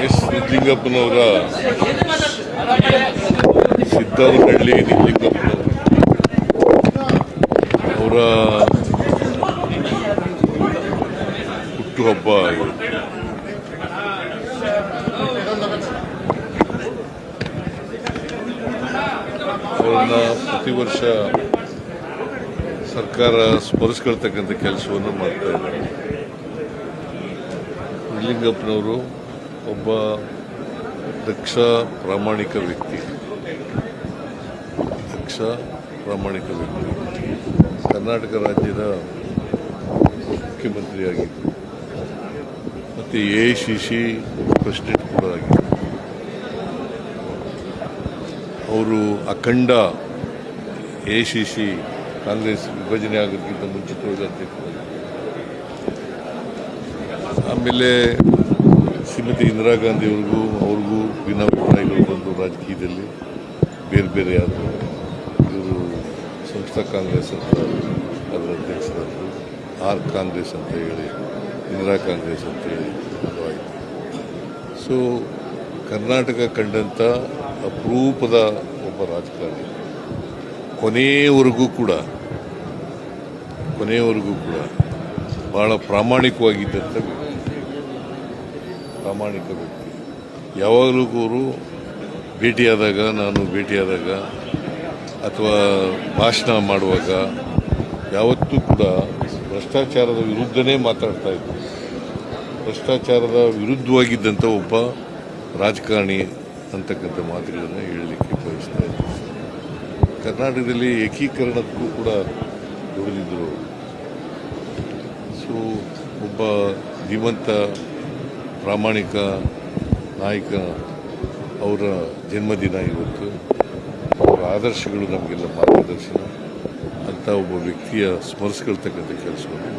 S ನಿಜಲಿಂಗಪ್ಪನವರ ಸಿದ್ದಾರಹಳ್ಳಿ ನಿಜಲಿಂಗಪ್ಪನವರು ಅವರ ಹುಟ್ಟುಹಬ್ಬ ಅವರನ್ನ ಪ್ರತಿ ವರ್ಷ ಸರ್ಕಾರ ಸ್ಮರಿಸ್ಕೊಳ್ತಕ್ಕಂಥ ಕೆಲಸವನ್ನು ಮಾಡ್ತಾ ಇದ್ದಾರೆ. ನಿಜಲಿಂಗಪ್ಪನವರು ಒಬ್ಬ ದಕ್ಷ ಪ್ರಾಮಾಣಿಕ ವ್ಯಕ್ತಿ. ಕರ್ನಾಟಕ ರಾಜ್ಯದ ಮುಖ್ಯಮಂತ್ರಿಯಾಗಿದ್ದರು ಮತ್ತು AICC ಪ್ರೆಸಿಡೆಂಟ್ ಕೂಡ ಆಗಿದ್ದರು. ಅವರು ಅಖಂಡ AICC ಕಾಂಗ್ರೆಸ್ ವಿಭಜನೆ ಆಗೋದಕ್ಕಿಂತ ಮುಂಚಿತವಾಗಿ ಅಧ್ಯಕ್ಷರಾಗಿದ್ದರು. ಆಮೇಲೆ ಶ್ರೀಮತಿ ಇಂದಿರಾ ಗಾಂಧಿ ಅವ್ರಿಗೂ ಭಿನ್ನಾಭಿಪ್ರಾಯಗಳು ಬಂದು ರಾಜಕೀಯದಲ್ಲಿ ಬೇರೆ ಬೇರೆ ಆದರು. ಇವರು ಸಂಸ್ಥಾ ಕಾಂಗ್ರೆಸ್ ಅಂತ ಅದರ ಅಧ್ಯಕ್ಷರಾದರು, ಕಾಂಗ್ರೆಸ್ ಅಂತ ಹೇಳಿ ಇಂದಿರಾ ಕಾಂಗ್ರೆಸ್ ಅಂತ ಹೇಳಿ ಅದು ಆಯಿತು. ಸೊ ಕರ್ನಾಟಕ ಕಂಡಂಥ ಅಪರೂಪದ ಒಬ್ಬ ರಾಜಕಾರಣಿ, ಕೊನೆಯವರೆಗೂ ಕೂಡ ಬಹಳ ಪ್ರಾಮಾಣಿಕ ವ್ಯಕ್ತಿ. ಯಾವಾಗಲೂ ಅವರು ಭೇಟಿಯಾದಾಗ ಅಥವಾ ಭಾಷಣ ಮಾಡುವಾಗ ಯಾವತ್ತೂ ಕೂಡ ಭ್ರಷ್ಟಾಚಾರದ ವಿರುದ್ಧನೇ ಮಾತಾಡ್ತಾ ಇದ್ರು. ಭ್ರಷ್ಟಾಚಾರದ ವಿರುದ್ಧವಾಗಿದ್ದಂಥ ಒಬ್ಬ ರಾಜಕಾರಣಿ ಅಂತಕ್ಕಂಥ ಮಾತುಗಳನ್ನು ಹೇಳಲಿಕ್ಕೆ ಬಯಸ್ತಾ ಇದ್ದಾರೆ. ಕರ್ನಾಟಕದಲ್ಲಿ ಏಕೀಕರಣಕ್ಕೂ ಕೂಡ ದುಡಿದಿದ್ದರು. ಸೊ ಒಬ್ಬ ಧೀಮಂತ ಪ್ರಾಮಾಣಿಕ ನಾಯಕ, ಅವರ ಜನ್ಮದಿನ ಇವತ್ತು. ಅವರ ಆದರ್ಶಗಳು ನಮಗೆಲ್ಲ ಮಾರ್ಗದರ್ಶನ ಅಂತ ಒಬ್ಬ ವ್ಯಕ್ತಿಯ ಸ್ಮರಿಸ್ಕೊಳ್ತಕ್ಕಂಥ ಕೆಲಸವನ್ನು